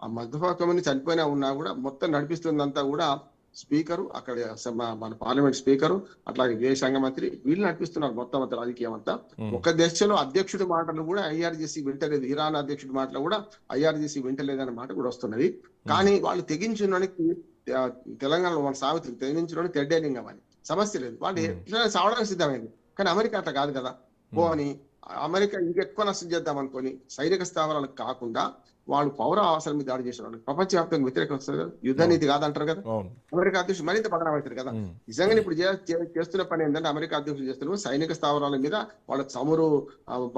ఆ మస్తఫా కమీని చనిపోయినా ఉన్నా కూడా మొత్తం నడిపిస్తుందంతా కూడా స్పీకరు, అక్కడ మన పార్లమెంట్ స్పీకరు, అట్లాగే విదేశాంగ మంత్రి, వీళ్ళు నడిపిస్తున్నారు మొత్తం అంతా రాజకీయం అంతా. ఒక దేశంలో అధ్యక్షుడి మాటలు కూడా ఐఆర్జీసీ వింటలేదు, ఇరాన్ అధ్యక్షుడి మాటలు కూడా ఐఆర్జీసీ వింటలేదనే మాట కూడా వస్తున్నది. కానీ వాళ్ళు తెగించడానికి తెలంగాణలో మన సావిత్రి తెగించడానికి తెడ్డేలింగం అని సమస్య లేదు, వాళ్ళు ఎట్లా సావడానికి సిద్ధమైంది. కానీ అమెరికా అట్లా కాదు కదా. పోని అమెరికా ఇంకెక్కువ నష్టం చేద్దాం అనుకొని సైనిక స్థావరాలకు కాకుండా వాళ్ళు పౌర ఆవాసాల మీద దాడి చేసిన వాళ్ళు ప్రపంచవ్యాప్తంగా వ్యతిరేకం వస్తుంది కదా, యుద్ధ నీతి కాదంటారు కదా. అమెరికా అధ్యక్షుడు మరింత పతనం అవుతారు కదా. నిజంగా ఇప్పుడు చేస్తున్న పని ఏంటంటే అమెరికా అధ్యక్షుడు చేస్తున్నారు సైనిక స్థావరాల మీద వాళ్ళ చమురు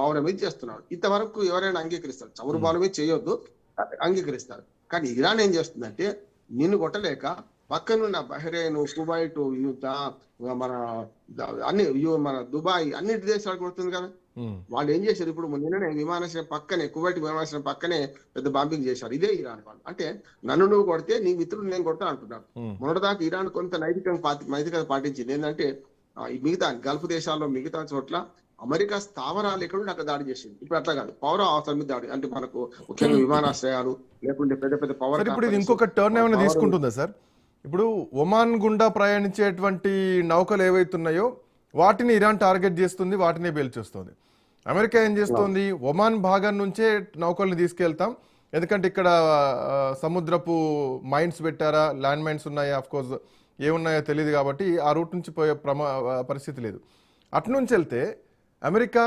భావన మీద చేస్తున్నారు. ఇంతవరకు ఎవరైనా అంగీకరిస్తారు, చమురు భావన మీద చేయొద్దు, అంగీకరిస్తారు. కానీ ఇరాన్ ఏం చేస్తుందంటే నిన్ను కొట్టలేక పక్కనున్న బహ్రెయిన్, కువైట్, మన అన్ని మన దుబాయ్ అన్నిటి దేశాలకు కొడుతుంది కదా. వాళ్ళు ఏం చేశారు, ఇప్పుడు నిన్ననే విమానాశ్రయం పక్కనే, కువైట్ విమానాశ్రయం పక్కనే పెద్ద బాంబింగ్ చేశారు. ఇదే ఇరాన్ వాళ్ళు. అంటే నన్ను నువ్వు కొడితే నీ మిత్రులు నేను కొడతా అంటున్నారు. మొన్నటిదాకా ఇరాన్ కొంత నైతికత పాటించింది. ఏంటంటే ఈ మిగతా గల్ఫ్ దేశాల్లో మిగతా చోట్ల అమెరికా స్థావరాలు ఎక్కడ అక్కడ దాడి చేసింది. ఇప్పుడు అట్లా కాదు, పౌర అవసరం మీద దాడి. అంటే మనకు ముఖ్యంగా విమానాశ్రయాలు లేకుంటే పెద్ద పెద్ద పవర్. ఇప్పుడు ఇది ఇంకొక టర్న్ ఏమైనా తీసుకుంటుందా సార్? ఇప్పుడు ఒమాన్ గుండా ప్రయాణించేటువంటి నౌకలు ఏవైతున్నాయో వాటిని ఇరాన్ టార్గెట్ చేస్తుంది, వాటినే పేల్చేస్తుంది. అమెరికా ఏం చేస్తుంది, ఒమాన్ భాగం నుంచే నౌకల్ని తీసుకెళ్తాం, ఎందుకంటే ఇక్కడ సముద్రపు మైన్స్ పెట్టారా, ల్యాండ్ మైన్స్ ఉన్నాయా, అఫ్కోర్స్ ఏమున్నాయో తెలియదు కాబట్టి ఆ రూట్ నుంచి పోయే పరిస్థితి లేదు. అటునుంచి వెళ్తే అమెరికా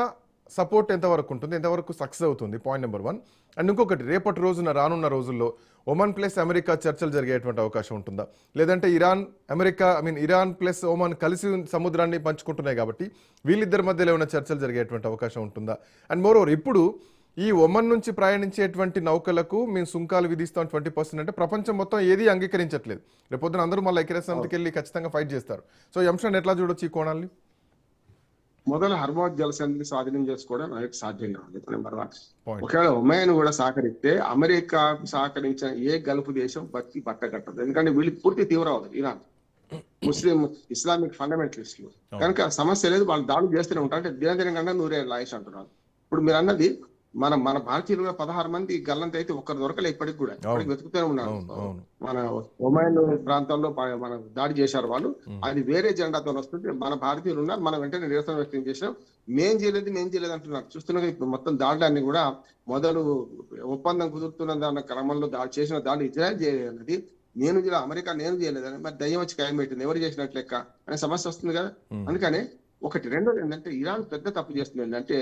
సపోర్ట్ ఎంతవరకు ఉంటుంది, ఎంతవరకు సక్సెస్ అవుతుంది, పాయింట్ నెంబర్ 1. అండ్ ఇంకొకటి, రేపటి రోజున రానున్న రోజుల్లో ఒమన్ ప్లస్ అమెరికా చర్చలు జరిగేటువంటి అవకాశం ఉంటుందా, లేదంటే ఇరాన్ ప్లస్ ఒమన్ కలిసి సముద్రాన్ని పంచుకుంటున్నాయి కాబట్టి వీళ్ళిద్దరి మధ్యలో ఏమైనా చర్చలు జరిగేటువంటి అవకాశం ఉంటుందా? అండ్ మోరోవర్ ఇప్పుడు ఈ ఒమన్ నుంచి ప్రయాణించేటువంటి నౌకలకు మేము సుంకాలు విధిస్తాం 20% అంటే ప్రపంచం మొత్తం ఏది అంగీకరించట్లేదు. రేపొద్దున అందరూ మళ్ళీ ఐక్యరాజ్యసమితికి వెళ్ళి ఖచ్చితంగా ఫైట్ చేస్తారు. సో ఈ అంశాన్ని ఎట్లా చూడొచ్చు ఈ కోణాన్ని? మొదలు హర్మోజ్ జలసంధిని స్వాధీనం చేసుకోవడం మనకి సాధ్యం కాదు, నెంబర్ 1. ఒకవేళ ఒమాన్ కూడా సహకరిస్తే అమెరికా సహకరించిన ఏ గల్ఫ్ దేశం బతికి పట్టగట్టదు. ఎందుకంటే వీళ్ళు పూర్తి తీవ్రవాదులు, ఇరాన్ ముస్లిం ఇస్లామిక్ ఫండమెంటలిస్టులు కనుక సమస్య లేదు, వాళ్ళు దాడులు చేస్తూనే ఉంటారు. అంటే దినదిన కన్నా 100 లాయిష్ అంటున్నారు. ఇప్పుడు మీరు అన్నది మన భారతీయులు 16 మంది గల్లంత అయితే ఒక్కరు దొరకలే, ఇప్పటికి కూడా ఇప్పటికి వెతుకుతూనే ఉన్నారు. మన ఒమాన్ ప్రాంతంలో మన దాడి చేశారు వాళ్ళు, అది వేరే జెండాతో వస్తుంటే మన భారతీయులు ఉన్నారు, మనం వెంటనే నిరసన వ్యక్తం చేసినాం. మేం చేయలేదు అంటున్నారు. చూస్తున్నా ఇప్పుడు మొత్తం దాడులన్నీ కూడా మొదలు ఒప్పందం కుదురుతున్న క్రమంలో చేసిన దాడి ఇజ్రాయెల్ చేయలేదు, అమెరికా నేను చేయలేదని, మరి దయ్యం వచ్చి ఖాయం పెట్టింది, ఎవరు చేసినట్లు లెక్క అనే సమస్య వస్తుంది కదా. అందుకనే ఒకటి. రెండోది ఏంటంటే ఇరాన్ పెద్ద తప్పు చేస్తుంది ఏంటంటే,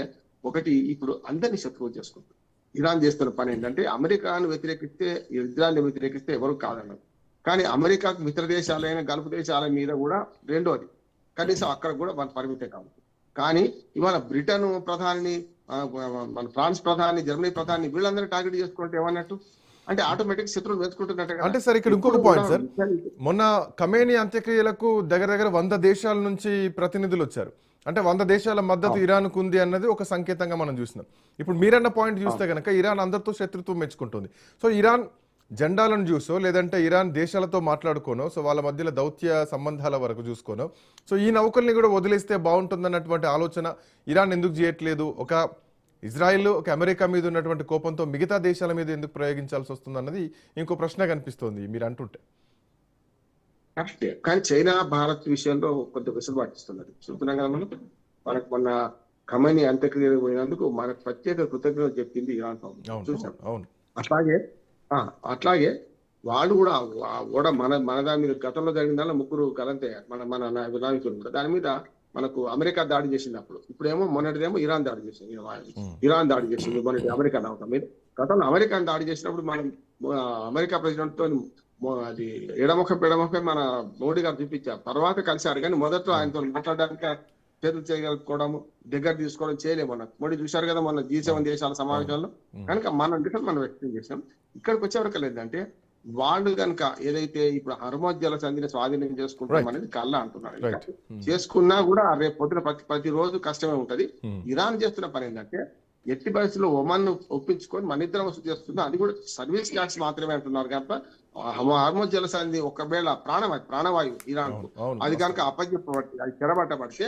ఒకటి ఇప్పుడు అందరినీ శత్రువు చేసుకుంటుంది. ఇరాన్ చేస్తున్న పని ఏంటంటే అమెరికాను వ్యతిరేకిస్తే, ఇజ్రాయెల్ని వ్యతిరేకిస్తే ఎవరు కాదన్నారు. కానీ అమెరికాకు మిత్ర దేశాలైన గల్ఫ్ దేశాల మీద కూడా రెండోది, కనీసం అక్కడ కూడా మన పరిమితే కాదు. కానీ ఇవాళ బ్రిటన్ ప్రధాని, మన ఫ్రాన్స్ ప్రధాని, జర్మనీ ప్రధాని వీళ్ళందరూ టార్గెట్ చేసుకుంటే ఏమన్నట్టు, అంటే ఆటోమేటిక్ శత్రువులు వెతుకుంటున్నట్టు. అంటే సార్ ఇక్కడ ఇంకొక పాయింట్ సార్, మొన్న ఖమేనీ అంత్యక్రియలకు దగ్గర 100 దేశాల నుంచి ప్రతినిధులు వచ్చారు. అంటే 100 దేశాల మద్దతు ఇరాన్కు ఉంది అన్నది ఒక సంకేతంగా మనం చూసినాం. ఇప్పుడు మీరన్న పాయింట్ చూస్తే కనుక ఇరాన్ అందరితో శత్రుత్వం మెచ్చుకుంటుంది. సో ఇరాన్ జెండాలను చూసో లేదంటే ఇరాన్ దేశాలతో మాట్లాడుకోనో, సో వాళ్ళ మధ్యలో దౌత్య సంబంధాల వరకు చూసుకోనో, సో ఈ నౌకల్ని కూడా వదిలేస్తే బాగుంటుందన్నటువంటి ఆలోచన ఇరాన్ ఎందుకు చేయట్లేదు? ఒక ఇజ్రాయెల్, ఒక అమెరికా మీద ఉన్నటువంటి కోపంతో మిగతా దేశాల మీద ఎందుకు ప్రయోగించాల్సి వస్తుంది అన్నది ఇంకో ప్రశ్న కనిపిస్తోంది మీరు అంటుంటే. కరెక్టే, కానీ చైనా భారత్ విషయంలో కొంత వెసులుబాటు ఇస్తున్నది. చూస్తున్నాం కదా మనకు మొన్న ఖమేనీ అంత్యక్రియకు పోయినందుకు మనకు ప్రత్యేక కృతజ్ఞతలు చెప్పింది ఇరాన్ చూసాం. అట్లాగే వాళ్ళు కూడా మన దాని మీద గతంలో జరిగిన దానిలో 3 గలంతయ్యారు మన నాయకులు కూడా. దాని మీద మనకు అమెరికా దాడి చేసినప్పుడు, ఇప్పుడేమో మొన్నటిదేమో ఇరాన్ దాడి చేసింది. మొన్నటి అమెరికా నౌక మీద. గతంలో అమెరికా దాడి చేసినప్పుడు మనం అమెరికా ప్రెసిడెంట్ తో అది ఎడముఖ మన మోడీ గారు చూపించారు. తర్వాత కలిశారు, కానీ మొదట్లో ఆయనతో మాట్లాడడానికి చేతులు చేయగలుగుకోవడం, దగ్గర తీసుకోవడం చేయలేము. మోడీ చూశారు కదా మొన్న G7 దేశాల సమావేశంలో. కనుక మనం వ్యక్తం చేసాం. ఇక్కడికి వచ్చేవరకు లేదంటే వాళ్ళు కనుక ఏదైతే ఇప్పుడు హర్మోజ్ జలసంధిని స్వాధీనం చేసుకుంటాం అనేది కల్లా అంటున్నారు. చేసుకున్నా కూడా రేపు పొద్దున ప్రతిరోజు కష్టమే ఉంటది. ఇరాన్ చేస్తున్న పని ఏంటంటే ఎట్టి పరిస్థితుల్లో ఒమన్ ఒప్పించుకొని మన ఇద్దరం వసూలు చేస్తున్నా, అది కూడా సర్వీస్ ట్యాక్స్ మాత్రమే అంటున్నారు. కనుక హర్మోజ్ జలసంధి ఒకవేళ ప్రాణవాయువు ఇరాన్ కు అది కనుక అప్పచెప్పబడితే, అది చెరబట్టబడితే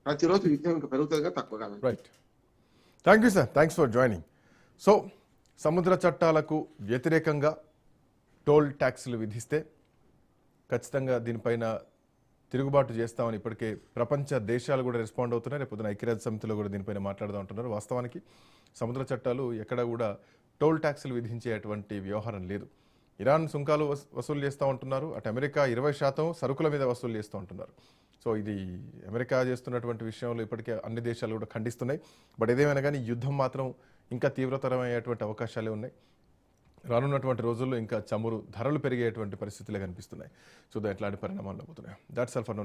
ప్రతిరోజు యుద్ధం ఇంకా పెరుగుతుంది, తక్కువ కాదు. Right, thank you sir, thanks for joining. So సముద్ర చట్టాలకు వ్యతిరేకంగా టోల్ ట్యాక్సులు విధిస్తే ఖచ్చితంగా దీనిపైన తిరుగుబాటు చేస్తామని ఇప్పటికే ప్రపంచ దేశాలు కూడా రెస్పాండ్ అవుతున్నాయి. రేపు పొద్దున ఐక్యరాజ్య సమితిలో కూడా దీనిపైన మాట్లాడుతూ ఉంటున్నారు. వాస్తవానికి సముద్ర చట్టాలు ఎక్కడ కూడా టోల్ ట్యాక్సులు విధించేటువంటి వ్యవహారం లేదు. ఇరాన్ సుంకాలు వసూలు చేస్తూ ఉంటున్నారు. అటు అమెరికా 20% సరుకుల మీద వసూలు చేస్తూ ఉంటున్నారు. సో ఇది అమెరికా చేస్తున్నటువంటి విషయంలో ఇప్పటికే అన్ని దేశాలు కూడా ఖండిస్తున్నాయి. బట్ ఏదేమైనా కానీ యుద్ధం మాత్రం ఇంకా తీవ్రతరమయ్యేటువంటి అవకాశాలే ఉన్నాయి. రానున్నటువంటి రోజుల్లో ఇంకా చమురు ధరలు పెరిగేటువంటి పరిస్థితులే కనిపిస్తున్నాయి. చూద్దాం ఎట్లాంటి పరిణామాలు అవుతున్నాయి. That's all for now.